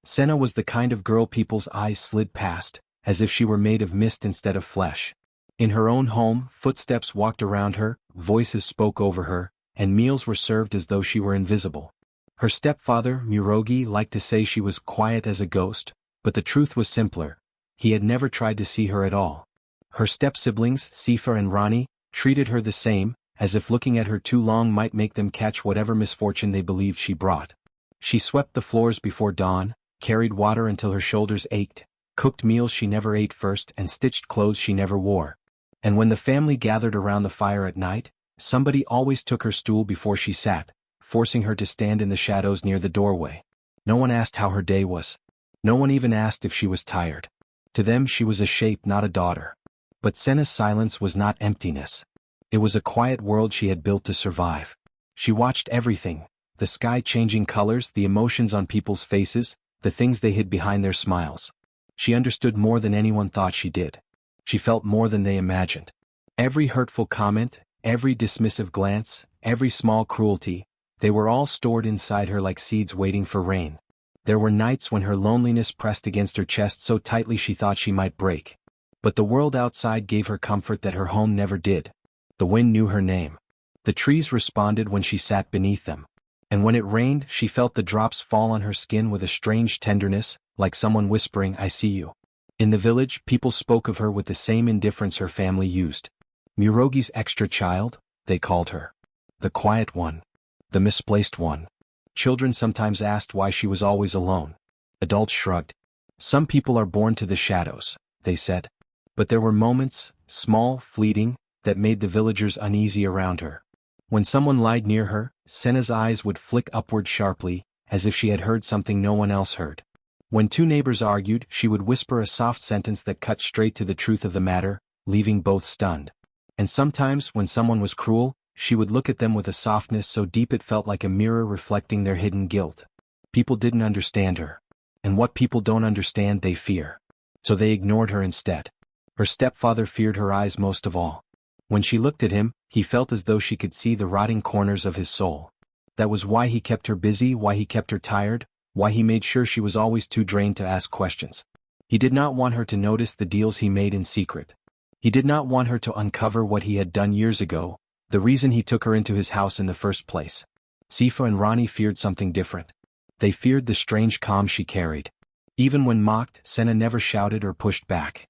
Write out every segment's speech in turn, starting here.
Senna was the kind of girl people's eyes slid past, as if she were made of mist instead of flesh. In her own home, footsteps walked around her, voices spoke over her, and meals were served as though she were invisible. Her stepfather, Murogi, liked to say she was quiet as a ghost, but the truth was simpler. He had never tried to see her at all. Her step-siblings, Sifa and Rani, treated her the same, as if looking at her too long might make them catch whatever misfortune they believed she brought. She swept the floors before dawn, carried water until her shoulders ached, cooked meals she never ate first, and stitched clothes she never wore. And when the family gathered around the fire at night, somebody always took her stool before she sat, forcing her to stand in the shadows near the doorway. No one asked how her day was. No one even asked if she was tired. To them she was a shape, not a daughter. But Senna's silence was not emptiness. It was a quiet world she had built to survive. She watched everything, the sky changing colors, the emotions on people's faces, the things they hid behind their smiles. She understood more than anyone thought she did. She felt more than they imagined. Every hurtful comment, every dismissive glance, every small cruelty, they were all stored inside her like seeds waiting for rain. There were nights when her loneliness pressed against her chest so tightly she thought she might break. But the world outside gave her comfort that her home never did. The wind knew her name. The trees responded when she sat beneath them. And when it rained, she felt the drops fall on her skin with a strange tenderness, like someone whispering, "I see you." In the village, people spoke of her with the same indifference her family used. Murogi's extra child, they called her. The quiet one. The misplaced one. Children sometimes asked why she was always alone. Adults shrugged. Some people are born to the shadows, they said. But there were moments, small, fleeting, that made the villagers uneasy around her. When someone lied near her, Senna's eyes would flick upward sharply, as if she had heard something no one else heard. When two neighbors argued, she would whisper a soft sentence that cut straight to the truth of the matter, leaving both stunned. And sometimes, when someone was cruel, she would look at them with a softness so deep it felt like a mirror reflecting their hidden guilt. People didn't understand her. And what people don't understand they fear. So they ignored her instead. Her stepfather feared her eyes most of all. When she looked at him, he felt as though she could see the rotting corners of his soul. That was why he kept her busy, why he kept her tired, why he made sure she was always too drained to ask questions. He did not want her to notice the deals he made in secret. He did not want her to uncover what he had done years ago, the reason he took her into his house in the first place. Sifa and Rani feared something different. They feared the strange calm she carried. Even when mocked, Senna never shouted or pushed back.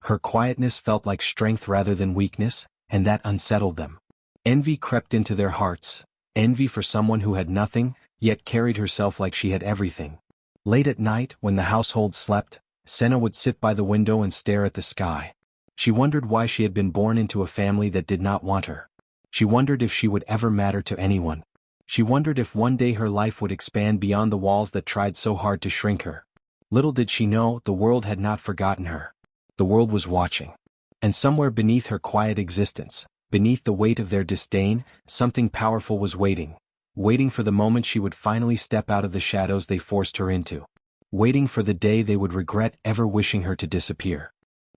Her quietness felt like strength rather than weakness, and that unsettled them. Envy crept into their hearts, envy for someone who had nothing, yet carried herself like she had everything. Late at night, when the household slept, Senna would sit by the window and stare at the sky. She wondered why she had been born into a family that did not want her. She wondered if she would ever matter to anyone. She wondered if one day her life would expand beyond the walls that tried so hard to shrink her. Little did she know, the world had not forgotten her. The world was watching. And somewhere beneath her quiet existence, beneath the weight of their disdain, something powerful was waiting. Waiting for the moment she would finally step out of the shadows they forced her into. Waiting for the day they would regret ever wishing her to disappear.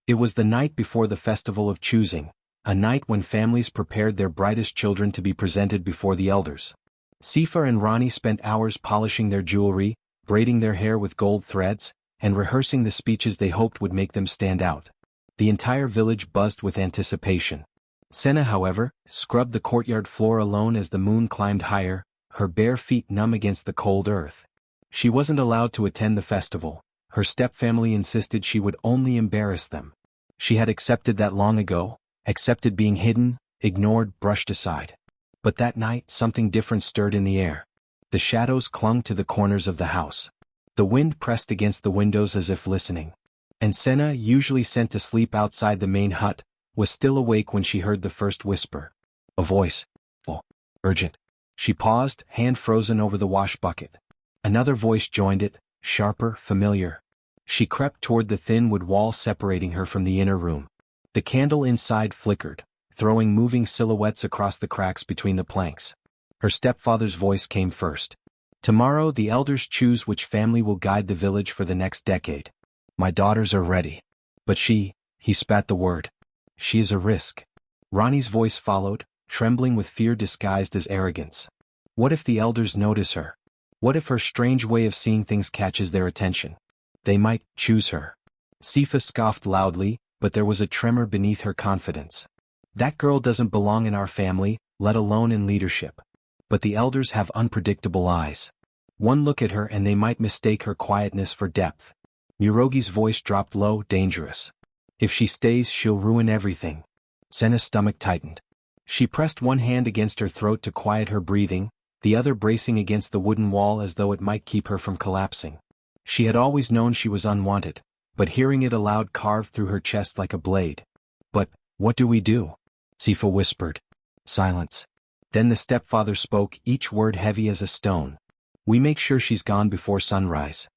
It was the night before the festival of choosing, a night when families prepared their brightest children to be presented before the elders. Sifa and Rani spent hours polishing their jewelry, braiding their hair with gold threads, and rehearsing the speeches they hoped would make them stand out. The entire village buzzed with anticipation. Senna, however, scrubbed the courtyard floor alone as the moon climbed higher, her bare feet numb against the cold earth. She wasn't allowed to attend the festival. Her stepfamily insisted she would only embarrass them. She had accepted that long ago, accepted being hidden, ignored, brushed aside. But that night something different stirred in the air. The shadows clung to the corners of the house. The wind pressed against the windows as if listening. And Senna, usually sent to sleep outside the main hut, was still awake when she heard the first whisper. A voice. Oh, urgent. She paused, hand frozen over the wash bucket. Another voice joined it, sharper, familiar. She crept toward the thin wood wall separating her from the inner room. The candle inside flickered, throwing moving silhouettes across the cracks between the planks. Her stepfather's voice came first. Tomorrow the elders choose which family will guide the village for the next decade. My daughters are ready. But he spat the word. She is a risk. Rani's voice followed, trembling with fear disguised as arrogance. What if the elders notice her? What if her strange way of seeing things catches their attention? They might choose her. Sifa scoffed loudly, but there was a tremor beneath her confidence. That girl doesn't belong in our family, let alone in leadership. But the elders have unpredictable eyes. One look at her and they might mistake her quietness for depth. Murogi's voice dropped low, dangerous. If she stays, she'll ruin everything. Senna's stomach tightened. She pressed one hand against her throat to quiet her breathing, the other bracing against the wooden wall as though it might keep her from collapsing. She had always known she was unwanted, but hearing it aloud carved through her chest like a blade. But, what do we do? Sifa whispered. Silence. Then the stepfather spoke, each word heavy as a stone. We make sure she's gone before sunrise.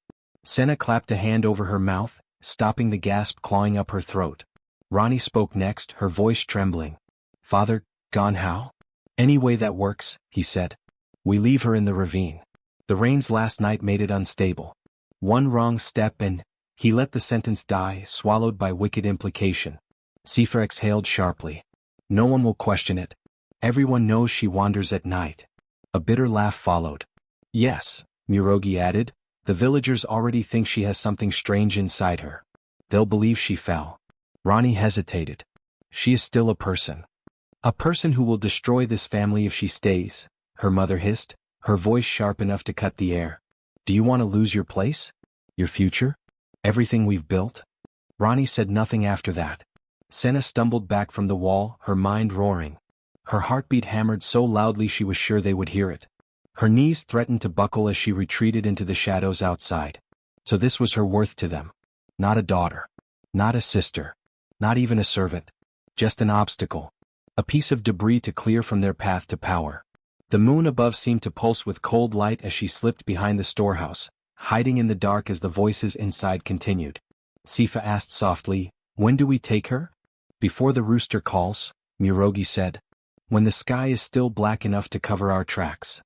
Senna clapped a hand over her mouth, stopping the gasp clawing up her throat. Ronnie spoke next, her voice trembling. Father, gone how? Any way that works, he said. We leave her in the ravine. The rains last night made it unstable. One wrong step and, he let the sentence die, swallowed by wicked implication. Sifa exhaled sharply. No one will question it. Everyone knows she wanders at night. A bitter laugh followed. Yes, Murogi added, the villagers already think she has something strange inside her. They'll believe she fell. Ronnie hesitated. She is still a person. A person who will destroy this family if she stays, her mother hissed, her voice sharp enough to cut the air. Do you want to lose your place? Your future? Everything we've built? Ronnie said nothing after that. Senna stumbled back from the wall, her mind roaring. Her heartbeat hammered so loudly she was sure they would hear it. Her knees threatened to buckle as she retreated into the shadows outside. So this was her worth to them. Not a daughter. Not a sister. Not even a servant. Just an obstacle. A piece of debris to clear from their path to power. The moon above seemed to pulse with cold light as she slipped behind the storehouse, hiding in the dark as the voices inside continued. Sifa asked softly, when do we take her? Before the rooster calls, Murogi said. When the sky is still black enough to cover our tracks.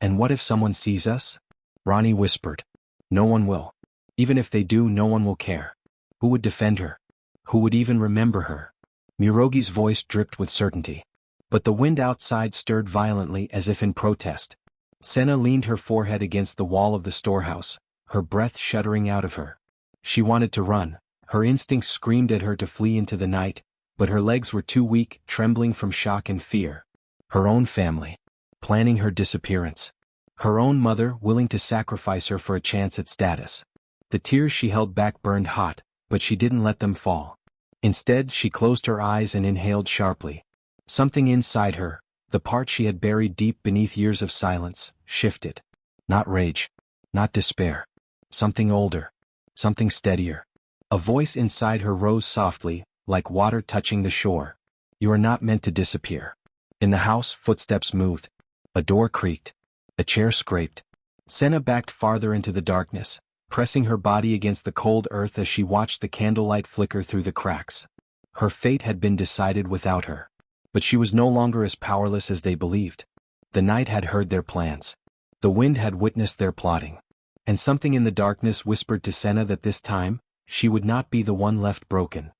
And what if someone sees us? Ronnie whispered. No one will. Even if they do, no one will care. Who would defend her? Who would even remember her? Murogi's voice dripped with certainty. But the wind outside stirred violently as if in protest. Senna leaned her forehead against the wall of the storehouse, her breath shuddering out of her. She wanted to run, her instincts screamed at her to flee into the night, but her legs were too weak, trembling from shock and fear. Her own family, planning her disappearance. Her own mother willing to sacrifice her for a chance at status. The tears she held back burned hot, but she didn't let them fall. Instead, she closed her eyes and inhaled sharply. Something inside her, the part she had buried deep beneath years of silence, shifted. Not rage. Not despair. Something older. Something steadier. A voice inside her rose softly, like water touching the shore. You are not meant to disappear. In the house, footsteps moved. A door creaked. A chair scraped. Senna backed farther into the darkness, pressing her body against the cold earth as she watched the candlelight flicker through the cracks. Her fate had been decided without her. But she was no longer as powerless as they believed. The night had heard their plans. The wind had witnessed their plotting. And something in the darkness whispered to Senna that this time, she would not be the one left broken.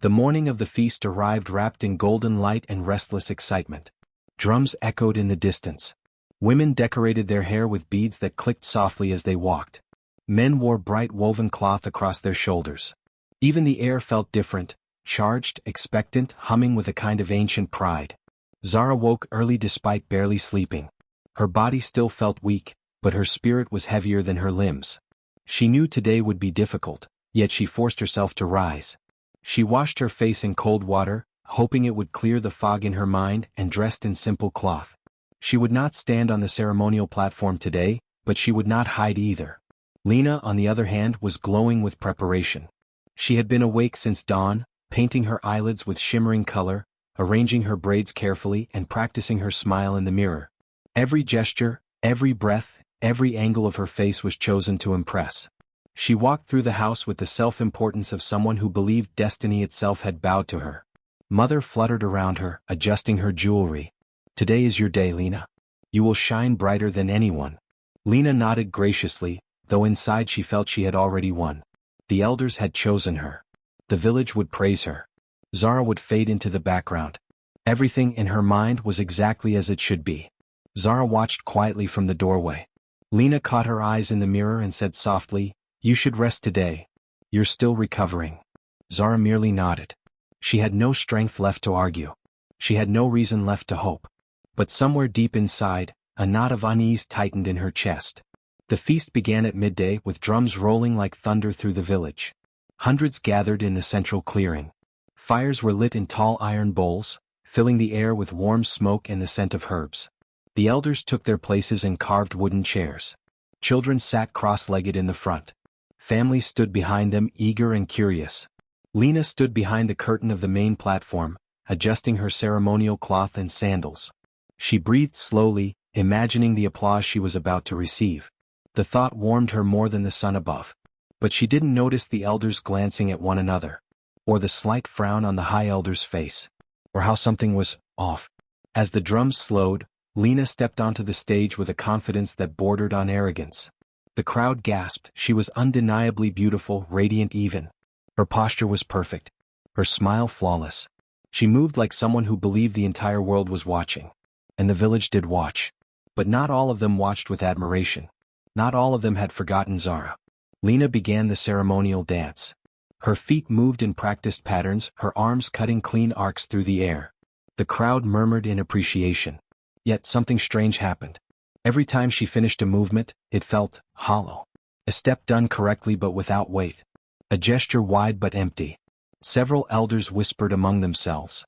The morning of the feast arrived wrapped in golden light and restless excitement. Drums echoed in the distance. Women decorated their hair with beads that clicked softly as they walked. Men wore bright woven cloth across their shoulders. Even the air felt different, charged, expectant, humming with a kind of ancient pride. Zara woke early despite barely sleeping. Her body still felt weak, but her spirit was heavier than her limbs. She knew today would be difficult, yet she forced herself to rise. She washed her face in cold water, hoping it would clear the fog in her mind, and dressed in simple cloth. She would not stand on the ceremonial platform today, but she would not hide either. Lena, on the other hand, was glowing with preparation. She had been awake since dawn, painting her eyelids with shimmering color, arranging her braids carefully and practicing her smile in the mirror. Every gesture, every breath, every angle of her face was chosen to impress. She walked through the house with the self-importance of someone who believed destiny itself had bowed to her. Mother fluttered around her, adjusting her jewelry. Today is your day, Lena. You will shine brighter than anyone. Lena nodded graciously, though inside she felt she had already won. The elders had chosen her. The village would praise her. Zara would fade into the background. Everything in her mind was exactly as it should be. Zara watched quietly from the doorway. Lena caught her eyes in the mirror and said softly, "You should rest today. You're still recovering." Zara merely nodded. She had no strength left to argue. She had no reason left to hope. But somewhere deep inside, a knot of unease tightened in her chest. The feast began at midday with drums rolling like thunder through the village. Hundreds gathered in the central clearing. Fires were lit in tall iron bowls, filling the air with warm smoke and the scent of herbs. The elders took their places in carved wooden chairs. Children sat cross-legged in the front. Families stood behind them, eager and curious. Lena stood behind the curtain of the main platform, adjusting her ceremonial cloth and sandals. She breathed slowly, imagining the applause she was about to receive. The thought warmed her more than the sun above. But she didn't notice the elders glancing at one another, or the slight frown on the high elder's face, or how something was off. As the drums slowed, Lena stepped onto the stage with a confidence that bordered on arrogance. The crowd gasped. She was undeniably beautiful, radiant even. Her posture was perfect. Her smile flawless. She moved like someone who believed the entire world was watching. And the village did watch. But not all of them watched with admiration. Not all of them had forgotten Zara. Lena began the ceremonial dance. Her feet moved in practiced patterns, her arms cutting clean arcs through the air. The crowd murmured in appreciation. Yet something strange happened. Every time she finished a movement, it felt hollow. A step done correctly but without weight. A gesture wide but empty. Several elders whispered among themselves.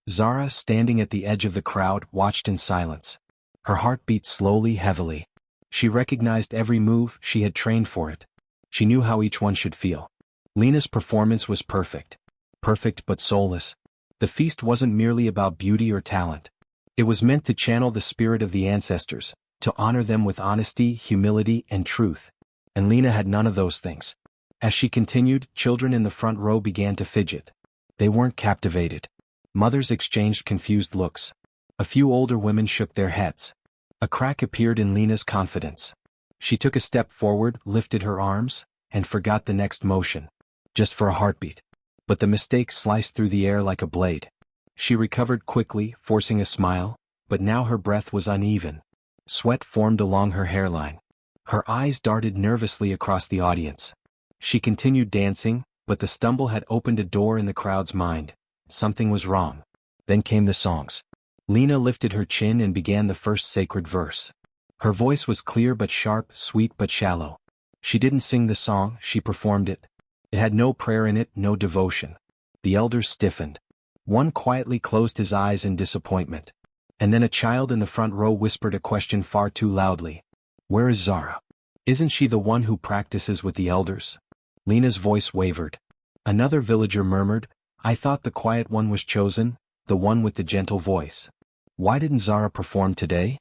Zara, standing at the edge of the crowd, watched in silence. Her heart beat slowly, heavily. She recognized every move, she had trained for it. She knew how each one should feel. Lena's performance was perfect. Perfect but soulless. The feast wasn't merely about beauty or talent. It was meant to channel the spirit of the ancestors, to honor them with honesty, humility, and truth. And Lena had none of those things. As she continued, children in the front row began to fidget. They weren't captivated. Mothers exchanged confused looks. A few older women shook their heads. A crack appeared in Lena's confidence. She took a step forward, lifted her arms, and forgot the next motion. Just for a heartbeat. But the mistake sliced through the air like a blade. She recovered quickly, forcing a smile, but now her breath was uneven. Sweat formed along her hairline. Her eyes darted nervously across the audience. She continued dancing, but the stumble had opened a door in the crowd's mind. Something was wrong. Then came the songs. Lena lifted her chin and began the first sacred verse. Her voice was clear but sharp, sweet but shallow. She didn't sing the song, she performed it. It had no prayer in it, no devotion. The elders stiffened. One quietly closed his eyes in disappointment. And then a child in the front row whispered a question far too loudly. "Where is Zara? Isn't she the one who practices with the elders?" Lena's voice wavered. Another villager murmured, "I thought the quiet one was chosen, the one with the gentle voice. Why didn't Zara perform today?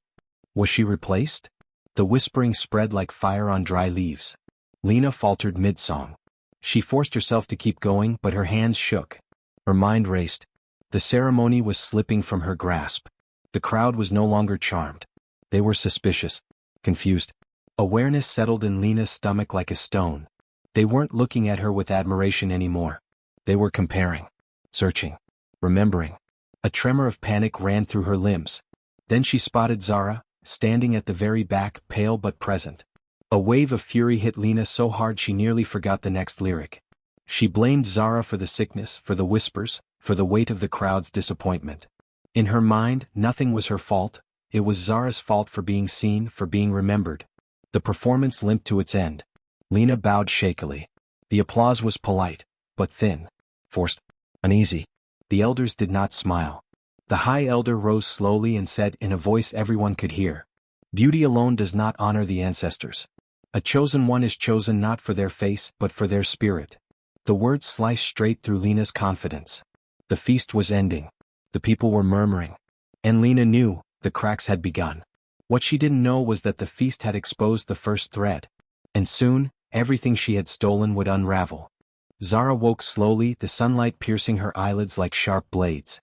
Was she replaced?" The whispering spread like fire on dry leaves. Lena faltered mid-song. She forced herself to keep going, but her hands shook. Her mind raced. The ceremony was slipping from her grasp. The crowd was no longer charmed. They were suspicious, confused. Awareness settled in Lena's stomach like a stone. They weren't looking at her with admiration anymore. They were comparing, searching, remembering. A tremor of panic ran through her limbs. Then she spotted Zara, standing at the very back, pale but present. A wave of fury hit Lena so hard she nearly forgot the next lyric. She blamed Zara for the sickness, for the whispers, for the weight of the crowd's disappointment. In her mind, nothing was her fault. It was Zara's fault for being seen, for being remembered. The performance limped to its end. Lena bowed shakily. The applause was polite, but thin, forced, uneasy. The elders did not smile. The high elder rose slowly and said in a voice everyone could hear, "Beauty alone does not honor the ancestors. A chosen one is chosen not for their face but for their spirit." The words sliced straight through Lena's confidence. The feast was ending. The people were murmuring. And Lena knew, the cracks had begun. What she didn't know was that the feast had exposed the first thread. And soon, everything she had stolen would unravel. Zara woke slowly, the sunlight piercing her eyelids like sharp blades.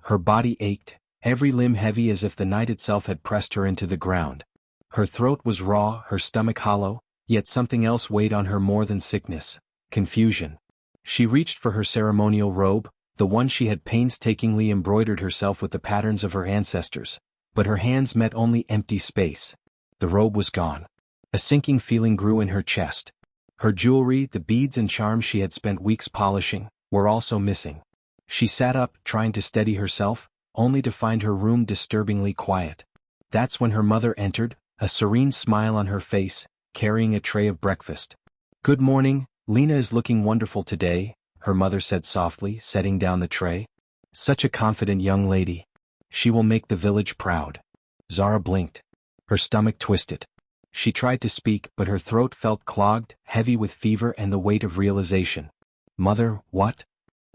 Her body ached, every limb heavy as if the night itself had pressed her into the ground. Her throat was raw, her stomach hollow, yet something else weighed on her more than sickness: confusion. She reached for her ceremonial robe, the one she had painstakingly embroidered herself with the patterns of her ancestors, but her hands met only empty space. The robe was gone. A sinking feeling grew in her chest. Her jewelry, the beads and charms she had spent weeks polishing, were also missing. She sat up, trying to steady herself, only to find her room disturbingly quiet. That's when her mother entered, a serene smile on her face, carrying a tray of breakfast. "Good morning, Lena is looking wonderful today," her mother said softly, setting down the tray. "Such a confident young lady. She will make the village proud." Zara blinked. Her stomach twisted. She tried to speak, but her throat felt clogged, heavy with fever and the weight of realization. "Mother, what?"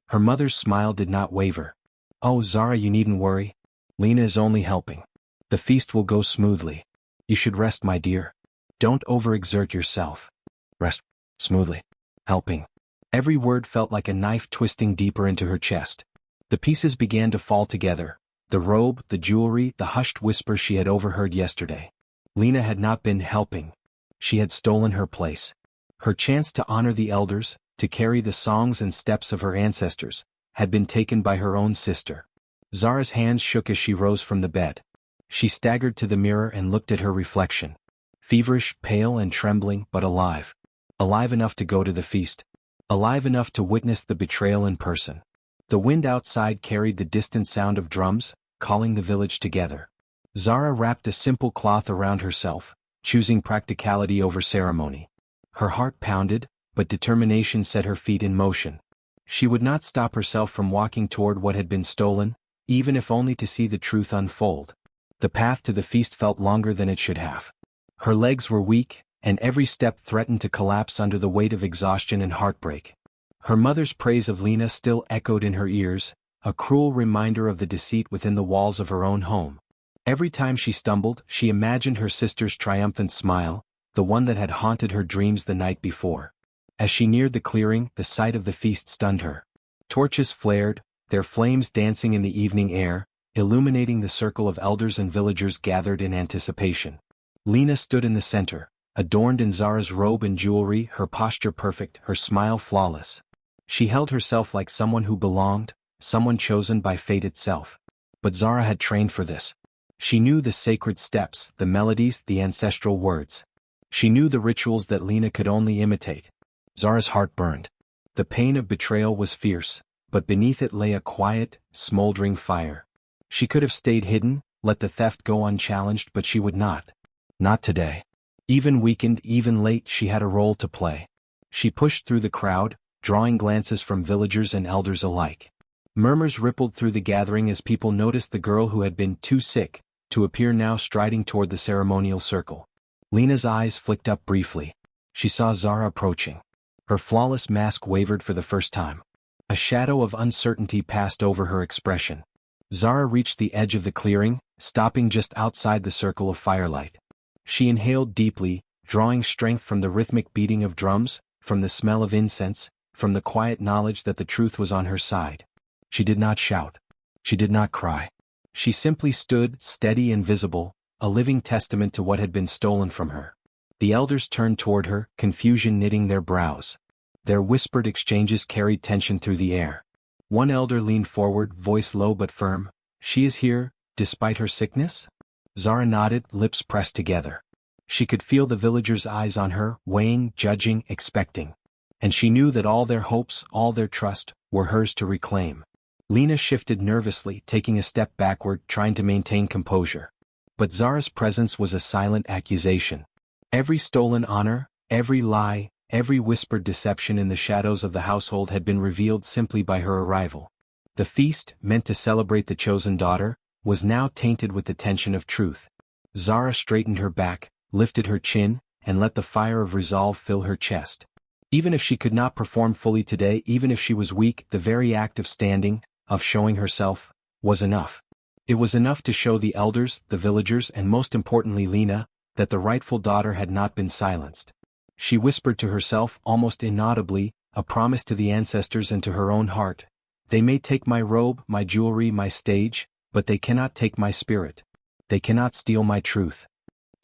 Her mother's smile did not waver. "Oh, Zara, you needn't worry. Lena is only helping. The feast will go smoothly. You should rest, my dear. Don't overexert yourself. Rest smoothly. Helping." Every word felt like a knife twisting deeper into her chest. The pieces began to fall together. The robe, the jewelry, the hushed whispers she had overheard yesterday. Lena had not been helping. She had stolen her place. Her chance to honor the elders, to carry the songs and steps of her ancestors, had been taken by her own sister. Zara's hands shook as she rose from the bed. She staggered to the mirror and looked at her reflection. Feverish, pale and trembling, but alive. Alive enough to go to the feast. Alive enough to witness the betrayal in person. The wind outside carried the distant sound of drums, calling the village together. Zara wrapped a simple cloth around herself, choosing practicality over ceremony. Her heart pounded, but determination set her feet in motion. She would not stop herself from walking toward what had been stolen, even if only to see the truth unfold. The path to the feast felt longer than it should have. Her legs were weak, and every step threatened to collapse under the weight of exhaustion and heartbreak. Her mother's praise of Lena still echoed in her ears, a cruel reminder of the deceit within the walls of her own home. Every time she stumbled, she imagined her sister's triumphant smile, the one that had haunted her dreams the night before. As she neared the clearing, the sight of the feast stunned her. Torches flared, their flames dancing in the evening air, illuminating the circle of elders and villagers gathered in anticipation. Lena stood in the center, adorned in Zara's robe and jewelry, her posture perfect, her smile flawless. She held herself like someone who belonged, someone chosen by fate itself. But Zara had trained for this. She knew the sacred steps, the melodies, the ancestral words. She knew the rituals that Lena could only imitate. Zara's heart burned. The pain of betrayal was fierce, but beneath it lay a quiet, smoldering fire. She could have stayed hidden, let the theft go unchallenged, but she would not. Not today. Even weakened, even late, she had a role to play. She pushed through the crowd, drawing glances from villagers and elders alike. Murmurs rippled through the gathering as people noticed the girl who had been too sick to appear now striding toward the ceremonial circle. Lena's eyes flicked up briefly. She saw Zara approaching. Her flawless mask wavered for the first time. A shadow of uncertainty passed over her expression. Zara reached the edge of the clearing, stopping just outside the circle of firelight. She inhaled deeply, drawing strength from the rhythmic beating of drums, from the smell of incense, from the quiet knowledge that the truth was on her side. She did not shout. She did not cry. She simply stood, steady and visible, a living testament to what had been stolen from her. The elders turned toward her, confusion knitting their brows. Their whispered exchanges carried tension through the air. One elder leaned forward, voice low but firm. "She is here, despite her sickness?" Zara nodded, lips pressed together. She could feel the villagers' eyes on her, weighing, judging, expecting. And she knew that all their hopes, all their trust, were hers to reclaim. Lena shifted nervously, taking a step backward, trying to maintain composure. But Zara's presence was a silent accusation. Every stolen honor, every lie, every whispered deception in the shadows of the household had been revealed simply by her arrival. The feast, meant to celebrate the chosen daughter, was now tainted with the tension of truth. Zara straightened her back, lifted her chin, and let the fire of resolve fill her chest. Even if she could not perform fully today, even if she was weak, the very act of standing, of showing herself, was enough. It was enough to show the elders, the villagers, and most importantly Lena, that the rightful daughter had not been silenced. She whispered to herself, almost inaudibly, a promise to the ancestors and to her own heart. "They may take my robe, my jewelry, my stage, but they cannot take my spirit. They cannot steal my truth."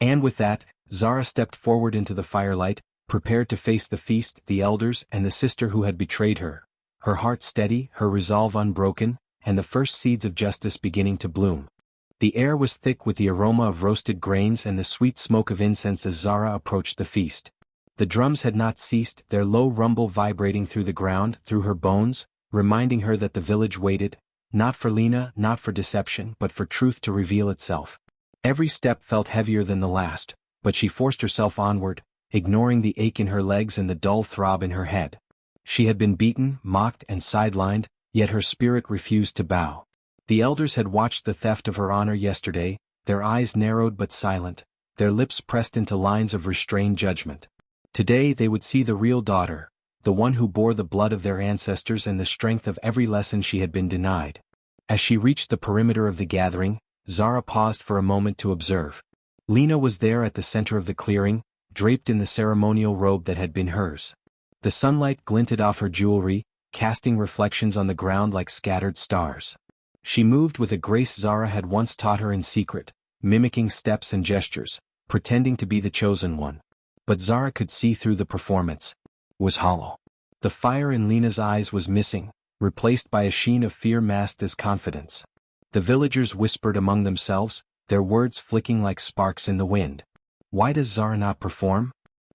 And with that, Zara stepped forward into the firelight, prepared to face the feast, the elders, and the sister who had betrayed her. Her heart steady, her resolve unbroken, and the first seeds of justice beginning to bloom. The air was thick with the aroma of roasted grains and the sweet smoke of incense as Zara approached the feast. The drums had not ceased, their low rumble vibrating through the ground, through her bones, reminding her that the village waited, not for Leone, not for deception, but for truth to reveal itself. Every step felt heavier than the last, but she forced herself onward, ignoring the ache in her legs and the dull throb in her head. She had been beaten, mocked, and sidelined, yet her spirit refused to bow. The elders had watched the theft of her honor yesterday, their eyes narrowed but silent, their lips pressed into lines of restrained judgment. Today they would see the real daughter, the one who bore the blood of their ancestors and the strength of every lesson she had been denied. As she reached the perimeter of the gathering, Zara paused for a moment to observe. Leone was there at the center of the clearing, draped in the ceremonial robe that had been hers. The sunlight glinted off her jewelry, casting reflections on the ground like scattered stars. She moved with a grace Zara had once taught her in secret, mimicking steps and gestures, pretending to be the chosen one. But Zara could see through the performance. It was hollow. The fire in Leone's eyes was missing, replaced by a sheen of fear masked as confidence. The villagers whispered among themselves, their words flicking like sparks in the wind. Why does Zara not perform?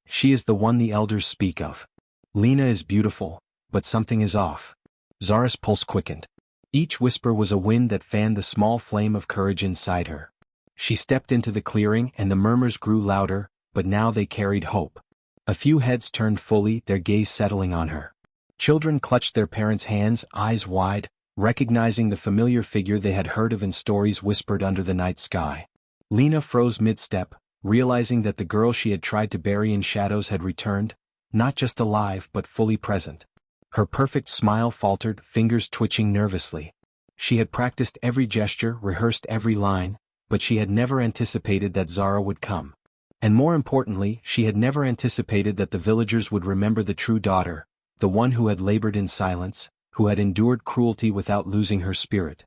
She is the one the elders speak of. Leone is beautiful, but something is off. Zara's pulse quickened. Each whisper was a wind that fanned the small flame of courage inside her. She stepped into the clearing and the murmurs grew louder, but now they carried hope. A few heads turned fully, their gaze settling on her. Children clutched their parents' hands, eyes wide, recognizing the familiar figure they had heard of in stories whispered under the night sky. Leone froze mid-step, realizing that the girl she had tried to bury in shadows had returned, not just alive but fully present. Her perfect smile faltered, fingers twitching nervously. She had practiced every gesture, rehearsed every line, but she had never anticipated that Zara would come. And more importantly, she had never anticipated that the villagers would remember the true daughter, the one who had labored in silence, who had endured cruelty without losing her spirit.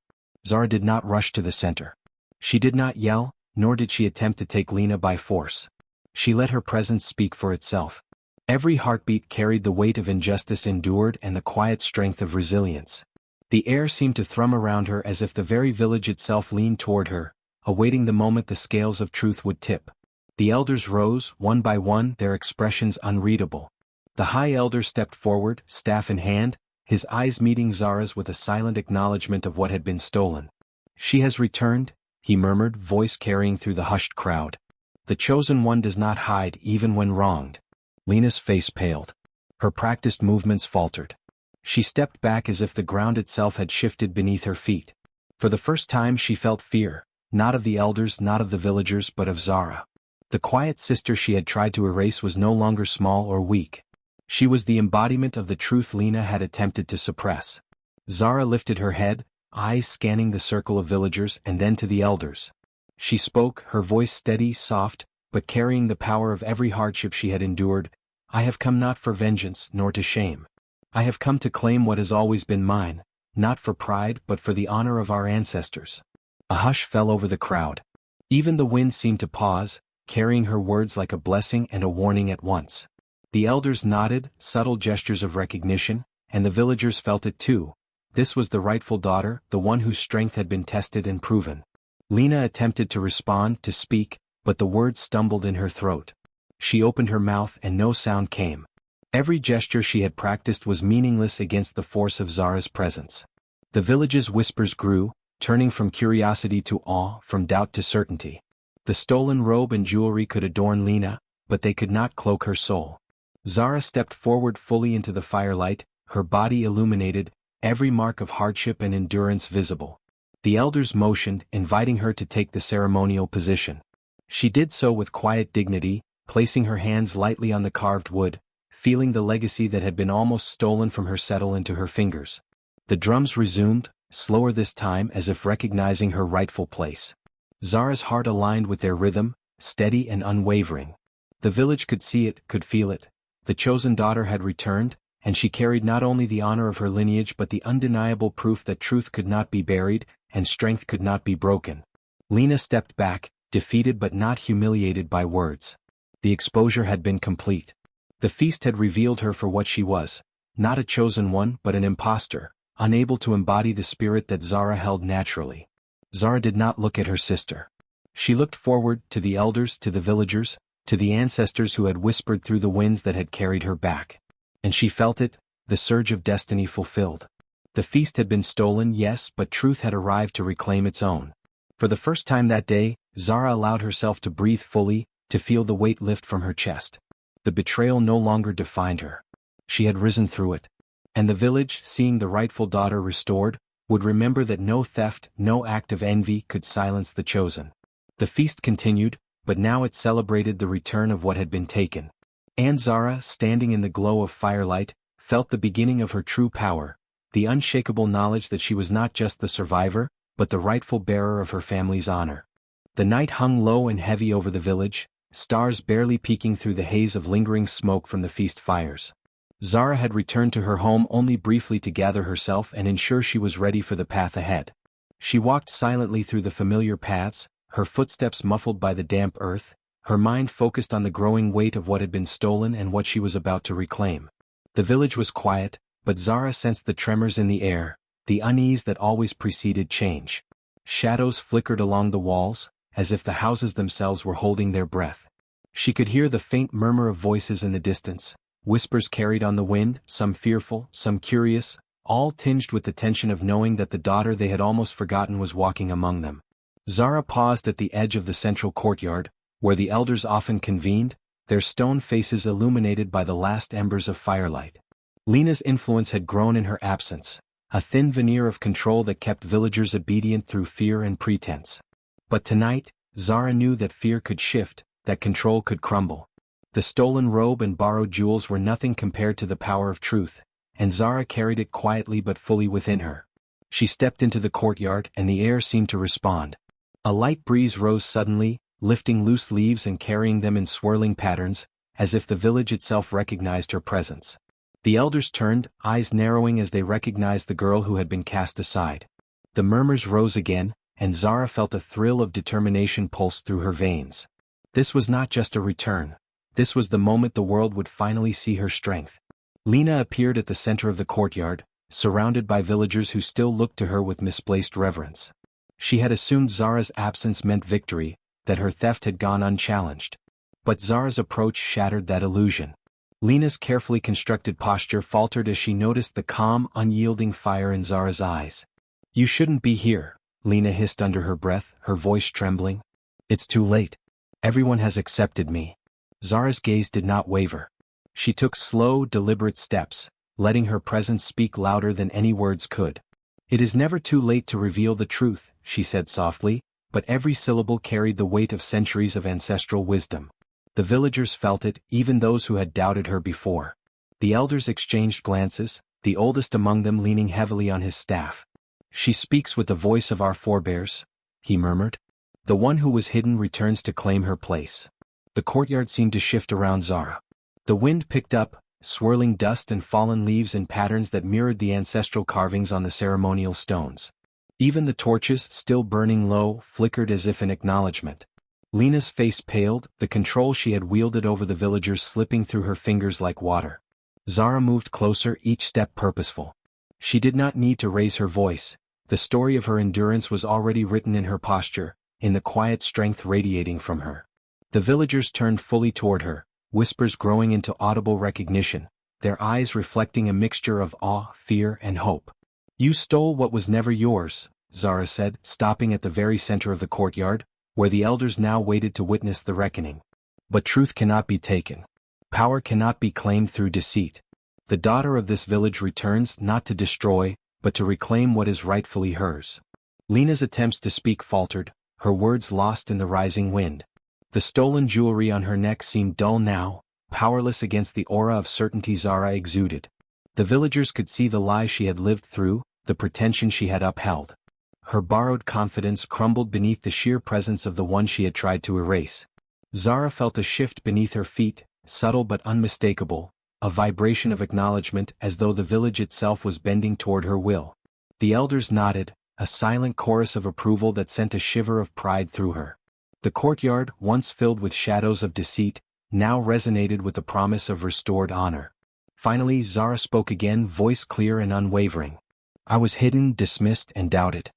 Zara did not rush to the center. She did not yell, nor did she attempt to take Leone by force. She let her presence speak for itself. Every heartbeat carried the weight of injustice endured and the quiet strength of resilience. The air seemed to thrum around her as if the very village itself leaned toward her, awaiting the moment the scales of truth would tip. The elders rose, one by one, their expressions unreadable. The high elder stepped forward, staff in hand, his eyes meeting Zara's with a silent acknowledgement of what had been stolen. "She has returned," he murmured, voice carrying through the hushed crowd. "The chosen one does not hide even when wronged." Leone's face paled. Her practiced movements faltered. She stepped back as if the ground itself had shifted beneath her feet. For the first time she felt fear, not of the elders, not of the villagers, but of Zara. The quiet sister she had tried to erase was no longer small or weak. She was the embodiment of the truth Leone had attempted to suppress. Zara lifted her head, eyes scanning the circle of villagers and then to the elders. She spoke, her voice steady, soft, but carrying the power of every hardship she had endured. "I have come not for vengeance, nor to shame. I have come to claim what has always been mine, not for pride but for the honor of our ancestors." A hush fell over the crowd. Even the wind seemed to pause, carrying her words like a blessing and a warning at once. The elders nodded, subtle gestures of recognition, and the villagers felt it too. This was the rightful daughter, the one whose strength had been tested and proven. Leone attempted to respond, to speak, but the words stumbled in her throat. She opened her mouth and no sound came. Every gesture she had practiced was meaningless against the force of Zara's presence. The village's whispers grew, turning from curiosity to awe, from doubt to certainty. The stolen robe and jewelry could adorn Leone, but they could not cloak her soul. Zara stepped forward fully into the firelight, her body illuminated, every mark of hardship and endurance visible. The elders motioned, inviting her to take the ceremonial position. She did so with quiet dignity, placing her hands lightly on the carved wood, feeling the legacy that had been almost stolen from her settle into her fingers. The drums resumed, slower this time as if recognizing her rightful place. Zara's heart aligned with their rhythm, steady and unwavering. The village could see it, could feel it. The chosen daughter had returned, and she carried not only the honor of her lineage but the undeniable proof that truth could not be buried, and strength could not be broken. Leone stepped back, defeated but not humiliated by words. The exposure had been complete. The feast had revealed her for what she was, not a chosen one but an impostor, unable to embody the spirit that Zara held naturally. Zara did not look at her sister. She looked forward, to the elders, to the villagers, to the ancestors who had whispered through the winds that had carried her back. And she felt it, the surge of destiny fulfilled. The feast had been stolen, yes, but truth had arrived to reclaim its own. For the first time that day, Zara allowed herself to breathe fully, to feel the weight lift from her chest. The betrayal no longer defined her. She had risen through it. And the village, seeing the rightful daughter restored, would remember that no theft, no act of envy could silence the chosen. The feast continued, but now it celebrated the return of what had been taken. And Zara, standing in the glow of firelight, felt the beginning of her true power, the unshakable knowledge that she was not just the survivor, but the rightful bearer of her family's honor. The night hung low and heavy over the village, stars barely peeking through the haze of lingering smoke from the feast fires. Zara had returned to her home only briefly to gather herself and ensure she was ready for the path ahead. She walked silently through the familiar paths, her footsteps muffled by the damp earth, her mind focused on the growing weight of what had been stolen and what she was about to reclaim. The village was quiet, but Zara sensed the tremors in the air, the unease that always preceded change. Shadows flickered along the walls, as if the houses themselves were holding their breath. She could hear the faint murmur of voices in the distance, whispers carried on the wind, some fearful, some curious, all tinged with the tension of knowing that the daughter they had almost forgotten was walking among them. Zara paused at the edge of the central courtyard, where the elders often convened, their stone faces illuminated by the last embers of firelight. Lena's influence had grown in her absence, a thin veneer of control that kept villagers obedient through fear and pretense. But tonight, Zara knew that fear could shift, that control could crumble. The stolen robe and borrowed jewels were nothing compared to the power of truth, and Zara carried it quietly but fully within her. She stepped into the courtyard and the air seemed to respond. A light breeze rose suddenly, lifting loose leaves and carrying them in swirling patterns, as if the village itself recognized her presence. The elders turned, eyes narrowing as they recognized the girl who had been cast aside. The murmurs rose again, and Zara felt a thrill of determination pulse through her veins. This was not just a return. This was the moment the world would finally see her strength. Lena appeared at the center of the courtyard, surrounded by villagers who still looked to her with misplaced reverence. She had assumed Zara's absence meant victory, that her theft had gone unchallenged. But Zara's approach shattered that illusion. Lena's carefully constructed posture faltered as she noticed the calm, unyielding fire in Zara's eyes. "You shouldn't be here," Lena hissed under her breath, her voice trembling. "It's too late. Everyone has accepted me." Zara's gaze did not waver. She took slow, deliberate steps, letting her presence speak louder than any words could. "It is never too late to reveal the truth," she said softly, but every syllable carried the weight of centuries of ancestral wisdom. The villagers felt it, even those who had doubted her before. The elders exchanged glances, the oldest among them leaning heavily on his staff. "She speaks with the voice of our forebears," he murmured. "The one who was hidden returns to claim her place." The courtyard seemed to shift around Zara. The wind picked up, swirling dust and fallen leaves in patterns that mirrored the ancestral carvings on the ceremonial stones. Even the torches, still burning low, flickered as if in acknowledgement. Lena's face paled, the control she had wielded over the villagers slipping through her fingers like water. Zara moved closer, each step purposeful. She did not need to raise her voice. The story of her endurance was already written in her posture, in the quiet strength radiating from her. The villagers turned fully toward her, whispers growing into audible recognition, their eyes reflecting a mixture of awe, fear, and hope. "You stole what was never yours," Zara said, stopping at the very center of the courtyard, where the elders now waited to witness the reckoning. "But truth cannot be taken. Power cannot be claimed through deceit. The daughter of this village returns not to destroy, but to reclaim what is rightfully hers." Lena's attempts to speak faltered, her words lost in the rising wind. The stolen jewelry on her neck seemed dull now, powerless against the aura of certainty Zara exuded. The villagers could see the lies she had lived through, the pretension she had upheld. Her borrowed confidence crumbled beneath the sheer presence of the one she had tried to erase. Zara felt a shift beneath her feet, subtle but unmistakable, a vibration of acknowledgement as though the village itself was bending toward her will. The elders nodded, a silent chorus of approval that sent a shiver of pride through her. The courtyard, once filled with shadows of deceit, now resonated with the promise of restored honor. Finally Zara spoke again, voice clear and unwavering. "I was hidden, dismissed, and doubted.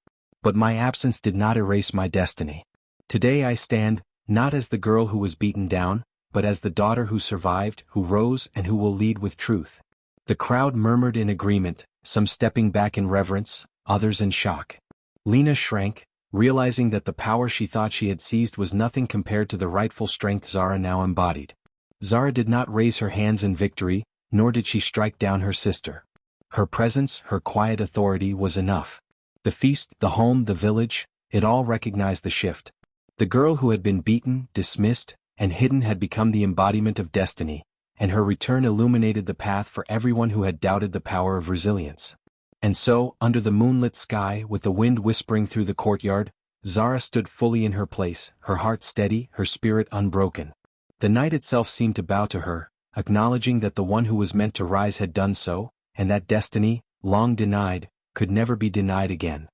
But my absence did not erase my destiny. Today I stand, not as the girl who was beaten down, but as the daughter who survived, who rose, and who will lead with truth. The crowd murmured in agreement, some stepping back in reverence, others in shock. Leone shrank, realizing that the power she thought she had seized was nothing compared to the rightful strength Zara now embodied. Zara did not raise her hands in victory, nor did she strike down her sister. Her presence, her quiet authority was enough. The feast, the home, the village, it all recognized the shift. The girl who had been beaten, dismissed, and hidden had become the embodiment of destiny, and her return illuminated the path for everyone who had doubted the power of resilience. And so, under the moonlit sky, with the wind whispering through the courtyard, Zara stood fully in her place, her heart steady, her spirit unbroken. The night itself seemed to bow to her, acknowledging that the one who was meant to rise had done so, and that destiny, long denied, could never be denied again.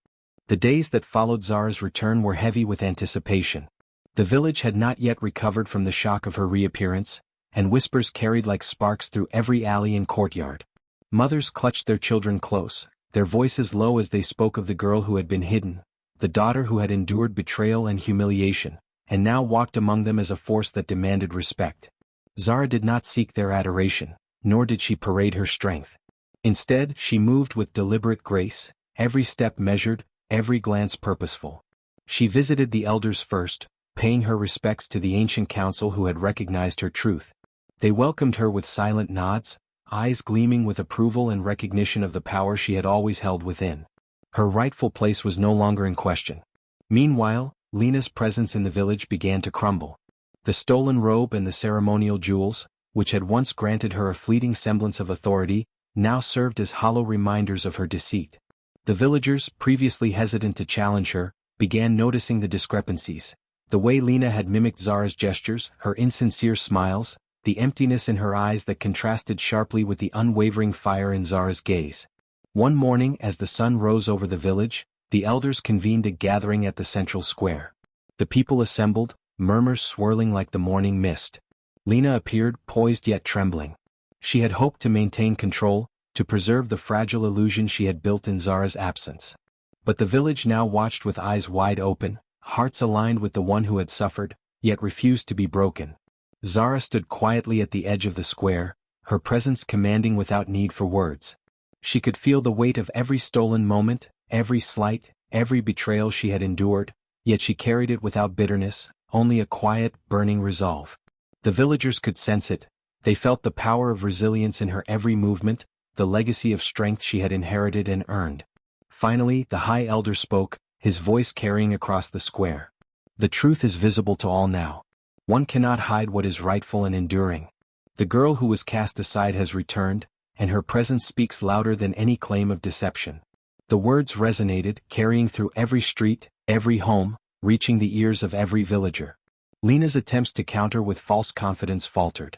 The days that followed Zara's return were heavy with anticipation. The village had not yet recovered from the shock of her reappearance, and whispers carried like sparks through every alley and courtyard. Mothers clutched their children close, their voices low as they spoke of the girl who had been hidden, the daughter who had endured betrayal and humiliation, and now walked among them as a force that demanded respect. Zara did not seek their adoration, nor did she parade her strength. Instead, she moved with deliberate grace, every step measured, every glance purposeful. She visited the elders first, paying her respects to the ancient council who had recognized her truth. They welcomed her with silent nods, eyes gleaming with approval and recognition of the power she had always held within. Her rightful place was no longer in question. Meanwhile, Leone's presence in the village began to crumble. The stolen robe and the ceremonial jewels, which had once granted her a fleeting semblance of authority, now served as hollow reminders of her deceit. The villagers, previously hesitant to challenge her, began noticing the discrepancies. The way Leone had mimicked Zara's gestures, her insincere smiles, the emptiness in her eyes that contrasted sharply with the unwavering fire in Zara's gaze. One morning as the sun rose over the village, the elders convened a gathering at the central square. The people assembled, murmurs swirling like the morning mist. Leone appeared, poised yet trembling. She had hoped to maintain control, to preserve the fragile illusion she had built in Zara's absence. But the village now watched with eyes wide open, hearts aligned with the one who had suffered, yet refused to be broken. Zara stood quietly at the edge of the square, her presence commanding without need for words. She could feel the weight of every stolen moment, every slight, every betrayal she had endured, yet she carried it without bitterness, only a quiet, burning resolve. The villagers could sense it. They felt the power of resilience in her every movement, the legacy of strength she had inherited and earned. Finally, the High Elder spoke, his voice carrying across the square. The truth is visible to all now. One cannot hide what is rightful and enduring. The girl who was cast aside has returned, and her presence speaks louder than any claim of deception. The words resonated, carrying through every street, every home, reaching the ears of every villager. Leone's attempts to counter with false confidence faltered.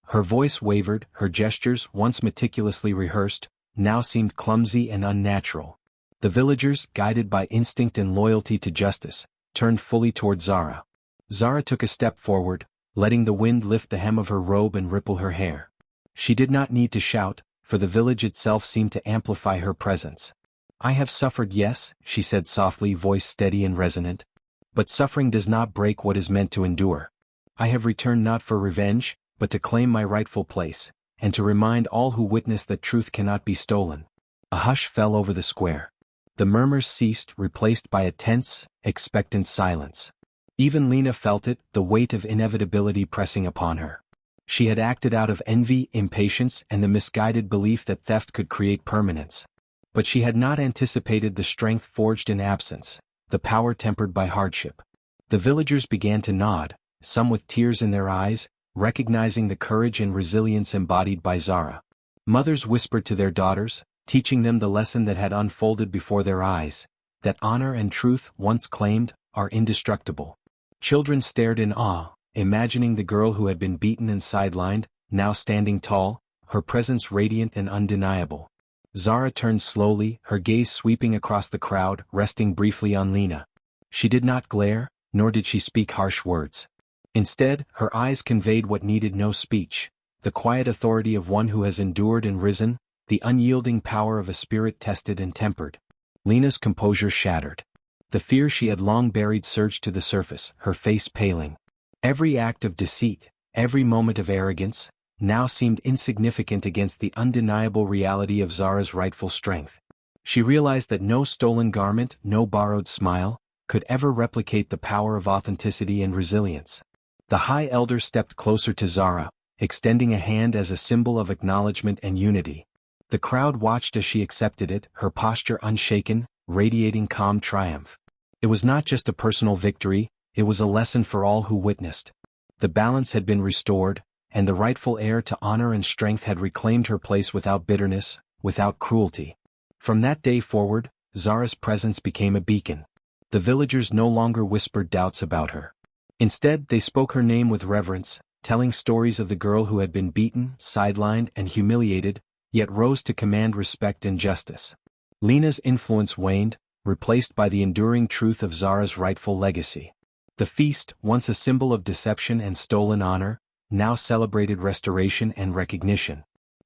Her voice wavered, her gestures, once meticulously rehearsed, now seemed clumsy and unnatural. The villagers, guided by instinct and loyalty to justice, turned fully toward Zara. Zara took a step forward, letting the wind lift the hem of her robe and ripple her hair. She did not need to shout, for the village itself seemed to amplify her presence. "I have suffered, yes," she said softly, voice steady and resonant. "But suffering does not break what is meant to endure. I have returned not for revenge, but to claim my rightful place, and to remind all who witness that truth cannot be stolen." A hush fell over the square. The murmurs ceased, replaced by a tense, expectant silence. Even Leone felt it, the weight of inevitability pressing upon her. She had acted out of envy, impatience, and the misguided belief that theft could create permanence. But she had not anticipated the strength forged in absence, the power tempered by hardship. The villagers began to nod, some with tears in their eyes, recognizing the courage and resilience embodied by Zara. Mothers whispered to their daughters, teaching them the lesson that had unfolded before their eyes, that honor and truth, once claimed, are indestructible. Children stared in awe, imagining the girl who had been beaten and sidelined, now standing tall, her presence radiant and undeniable. Zara turned slowly, her gaze sweeping across the crowd, resting briefly on Leone. She did not glare, nor did she speak harsh words. Instead, her eyes conveyed what needed no speech, the quiet authority of one who has endured and risen, the unyielding power of a spirit tested and tempered. Leone's composure shattered. The fear she had long buried surged to the surface, her face paling. Every act of deceit, every moment of arrogance, now seemed insignificant against the undeniable reality of Zara's rightful strength. She realized that no stolen garment, no borrowed smile, could ever replicate the power of authenticity and resilience. The High Elder stepped closer to Zara, extending a hand as a symbol of acknowledgement and unity. The crowd watched as she accepted it, her posture unshaken, radiating calm triumph. It was not just a personal victory, it was a lesson for all who witnessed. The balance had been restored, and the rightful heir to honor and strength had reclaimed her place without bitterness, without cruelty. From that day forward, Zara's presence became a beacon. The villagers no longer whispered doubts about her. Instead, they spoke her name with reverence, telling stories of the girl who had been beaten, sidelined, and humiliated, yet rose to command respect and justice. Lena's influence waned, replaced by the enduring truth of Zara's rightful legacy. The feast, once a symbol of deception and stolen honor, now celebrated restoration and recognition.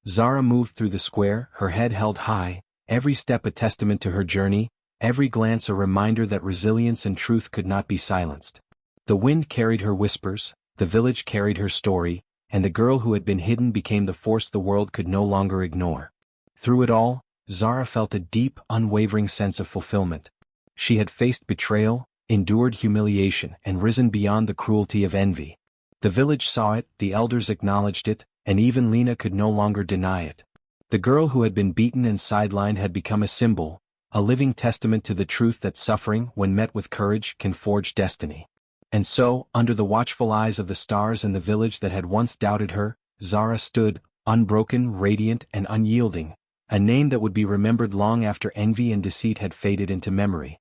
Zara moved through the square, her head held high, every step a testament to her journey, every glance a reminder that resilience and truth could not be silenced. The wind carried her whispers, the village carried her story, and the girl who had been hidden became the force the world could no longer ignore. Through it all, Zara felt a deep, unwavering sense of fulfillment. She had faced betrayal, endured humiliation, and risen beyond the cruelty of envy. The village saw it, the elders acknowledged it, and even Lena could no longer deny it. The girl who had been beaten and sidelined had become a symbol, a living testament to the truth that suffering, when met with courage, can forge destiny. And so, under the watchful eyes of the stars and the village that had once doubted her, Zara stood, unbroken, radiant, and unyielding, a name that would be remembered long after envy and deceit had faded into memory.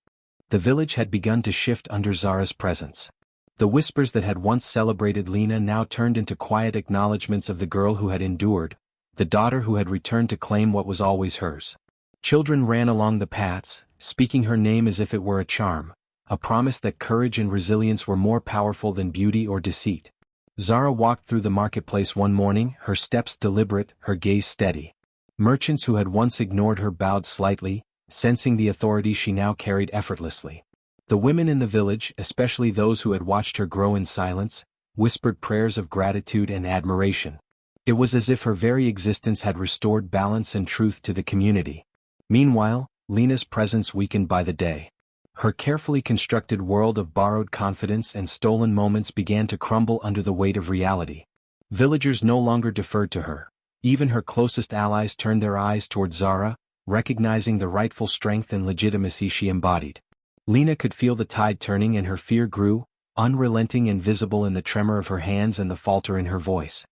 The village had begun to shift under Zara's presence. The whispers that had once celebrated Lena now turned into quiet acknowledgments of the girl who had endured, the daughter who had returned to claim what was always hers. Children ran along the paths, speaking her name as if it were a charm, a promise that courage and resilience were more powerful than beauty or deceit. Zara walked through the marketplace one morning, her steps deliberate, her gaze steady. Merchants who had once ignored her bowed slightly, sensing the authority she now carried effortlessly. The women in the village, especially those who had watched her grow in silence, whispered prayers of gratitude and admiration. It was as if her very existence had restored balance and truth to the community. Meanwhile, Lena's presence weakened by the day. Her carefully constructed world of borrowed confidence and stolen moments began to crumble under the weight of reality. Villagers no longer deferred to her. Even her closest allies turned their eyes toward Zara, recognizing the rightful strength and legitimacy she embodied. Lena could feel the tide turning and her fear grew, unrelenting and visible in the tremor of her hands and the falter in her voice.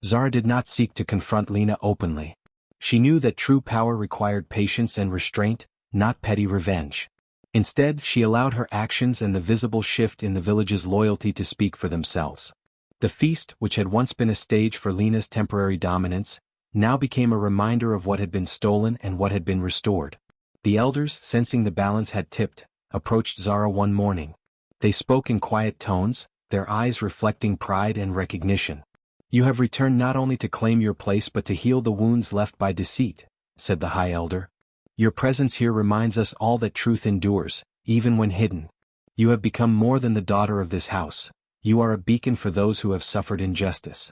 Zara did not seek to confront Lena openly. She knew that true power required patience and restraint, not petty revenge. Instead, she allowed her actions and the visible shift in the village's loyalty to speak for themselves. The feast, which had once been a stage for Lena's temporary dominance, now became a reminder of what had been stolen and what had been restored. The elders, sensing the balance had tipped, approached Zara one morning. They spoke in quiet tones, their eyes reflecting pride and recognition. "You have returned not only to claim your place but to heal the wounds left by deceit," said the High Elder. "Your presence here reminds us all that truth endures, even when hidden. You have become more than the daughter of this house. You are a beacon for those who have suffered injustice."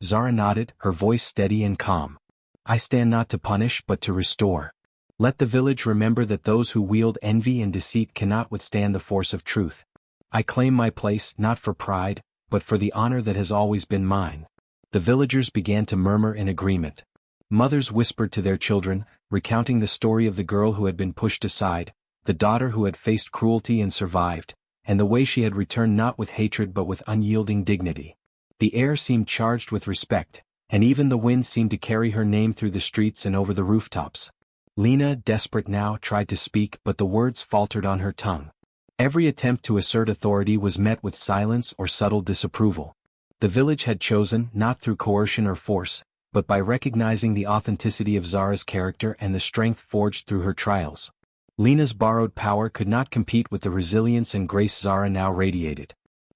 Zara nodded, her voice steady and calm. "I stand not to punish but to restore. Let the village remember that those who wield envy and deceit cannot withstand the force of truth. I claim my place not for pride, but for the honor that has always been mine." The villagers began to murmur in agreement. Mothers whispered to their children, recounting the story of the girl who had been pushed aside, the daughter who had faced cruelty and survived, and the way she had returned not with hatred but with unyielding dignity. The air seemed charged with respect, and even the wind seemed to carry her name through the streets and over the rooftops. Lena, desperate now, tried to speak but the words faltered on her tongue. Every attempt to assert authority was met with silence or subtle disapproval. The village had chosen, not through coercion or force, but by recognizing the authenticity of Zara's character and the strength forged through her trials. Lena's borrowed power could not compete with the resilience and grace Zara now radiated.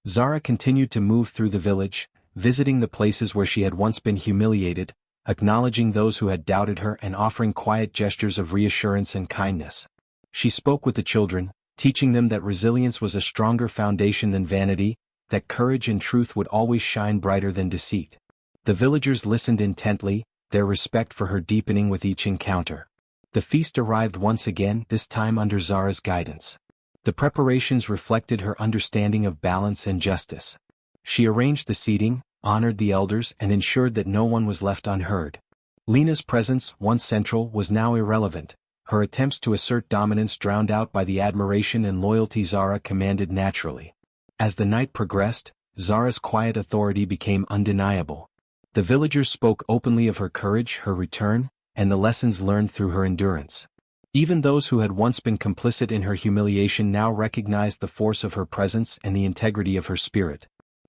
Zara continued to move through the village, visiting the places where she had once been humiliated, acknowledging those who had doubted her and offering quiet gestures of reassurance and kindness. She spoke with the children, teaching them that resilience was a stronger foundation than vanity, that courage and truth would always shine brighter than deceit. The villagers listened intently, their respect for her deepening with each encounter. The feast arrived once again, this time under Zara's guidance. The preparations reflected her understanding of balance and justice. She arranged the seating, honored the elders, and ensured that no one was left unheard. Lena's presence, once central, was now irrelevant, her attempts to assert dominance drowned out by the admiration and loyalty Zara commanded naturally. As the night progressed, Zara's quiet authority became undeniable. The villagers spoke openly of her courage, her return, and the lessons learned through her endurance. Even those who had once been complicit in her humiliation now recognized the force of her presence and the integrity of her spirit.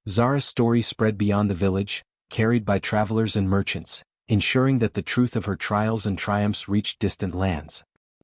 Zara's story spread beyond the village, carried by travelers and merchants, ensuring that the truth of her trials and triumphs reached distant lands.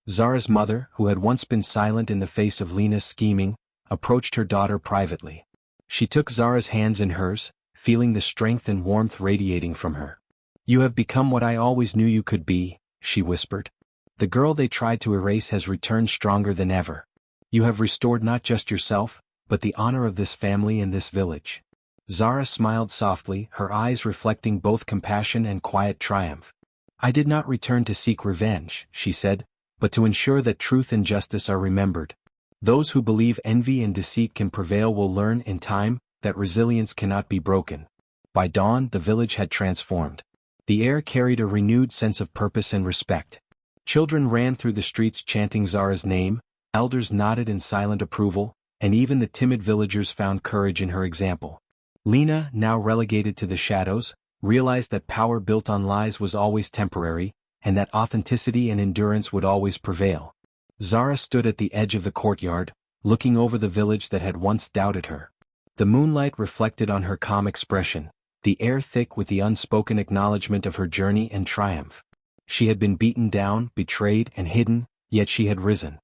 Zara's mother, who had once been silent in the face of Lena's scheming, approached her daughter privately. She took Zara's hands in hers, feeling the strength and warmth radiating from her. "You have become what I always knew you could be," she whispered. "The girl they tried to erase has returned stronger than ever. You have restored not just yourself, but the honor of this family and this village." Zara smiled softly, her eyes reflecting both compassion and quiet triumph. "I did not return to seek revenge," she said, "but to ensure that truth and justice are remembered. Those who believe envy and deceit can prevail will learn in time that resilience cannot be broken." By dawn, the village had transformed. The air carried a renewed sense of purpose and respect. Children ran through the streets chanting Zara's name, elders nodded in silent approval, and even the timid villagers found courage in her example. Lena, now relegated to the shadows, realized that power built on lies was always temporary, and that authenticity and endurance would always prevail. Zara stood at the edge of the courtyard, looking over the village that had once doubted her. The moonlight reflected on her calm expression, the air thick with the unspoken acknowledgement of her journey and triumph. She had been beaten down, betrayed, and hidden, yet she had risen.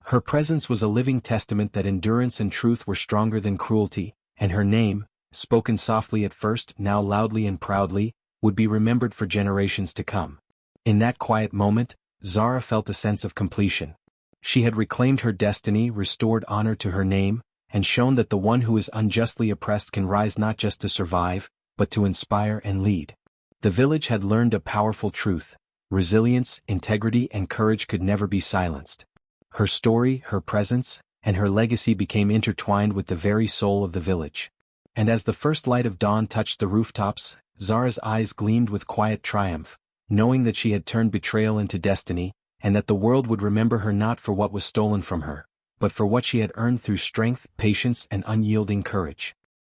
Her presence was a living testament that endurance and truth were stronger than cruelty, and her name, spoken softly at first, now loudly and proudly, would be remembered for generations to come. In that quiet moment, Zara felt a sense of completion. She had reclaimed her destiny, restored honor to her name, and shown that the one who is unjustly oppressed can rise not just to survive, but to inspire and lead. The village had learned a powerful truth: resilience, integrity, and courage could never be silenced. Her story, her presence, and her legacy became intertwined with the very soul of the village. And as the first light of dawn touched the rooftops, Zara's eyes gleamed with quiet triumph, knowing that she had turned betrayal into destiny, and that the world would remember her not for what was stolen from her, but for what she had earned through strength, patience, and unyielding courage.